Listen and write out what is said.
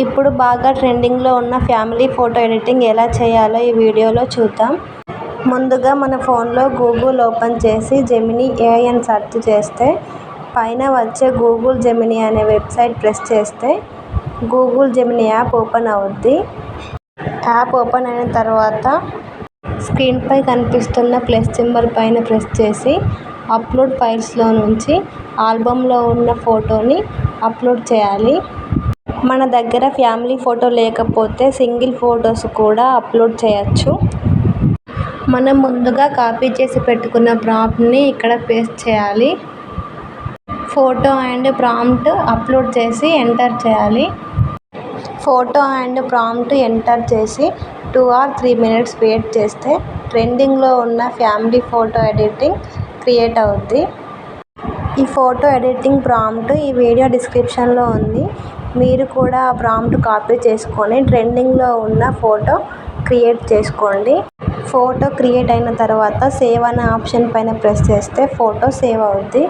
ఇప్పుడు బాగా ట్రెండింగ్లో ఉన్న ఫ్యామిలీ ఫోటో ఎడిటింగ్ ఎలా చేయాలో ఈ వీడియోలో చూద్దాం. ముందుగా మన ఫోన్లో గూగుల్ ఓపెన్ చేసి జెమినీ ఏఐ అని సెర్చ్ చేస్తే పైన వచ్చే గూగుల్ జెమినీ అనే వెబ్సైట్ ప్రెస్ చేస్తే గూగుల్ జెమినీ యాప్ ఓపెన్ అవుద్ది. యాప్ ఓపెన్ అయిన తర్వాత స్క్రీన్పై కనిపిస్తున్న ప్లస్ సింబల్ పైన ప్రెస్ చేసి అప్లోడ్ ఫైల్స్లో నుంచి ఆల్బంలో ఉన్న ఫోటోని అప్లోడ్ చేయాలి. మన దగ్గర ఫ్యామిలీ ఫోటో లేకపోతే సింగిల్ ఫొటోస్ కూడా అప్లోడ్ చేయొచ్చు. మనం ముందుగా కాపీ చేసి పెట్టుకున్న ప్రాంప్ట్ని ఇక్కడ పేస్ట్ చేయాలి. ఫోటో అండ్ ప్రాంప్ట్ అప్లోడ్ చేసి ఎంటర్ చేయాలి. ఫోటో అండ్ ప్రాంప్ట్ ఎంటర్ చేసి 2 or 3 minutes వెయిట్ చేస్తే ట్రెండింగ్లో ఉన్న ఫ్యామిలీ ఫోటో ఎడిటింగ్ క్రియేట్ అవుద్ది. ఈ ఫోటో ఎడిటింగ్ ప్రాంప్ట్ ఈ వీడియో డిస్క్రిప్షన్లో ఉంది. మీరు కూడా ఆ ప్రాంప్ట్ కాపీ చేసుకొని ట్రెండింగ్లో ఉన్న ఫోటో క్రియేట్ చేసుకోండి. ఫోటో క్రియేట్ అయిన తర్వాత సేవ్ అనే ఆప్షన్ పైన ప్రెస్ చేస్తే ఫోటో సేవ్ అవుద్ది.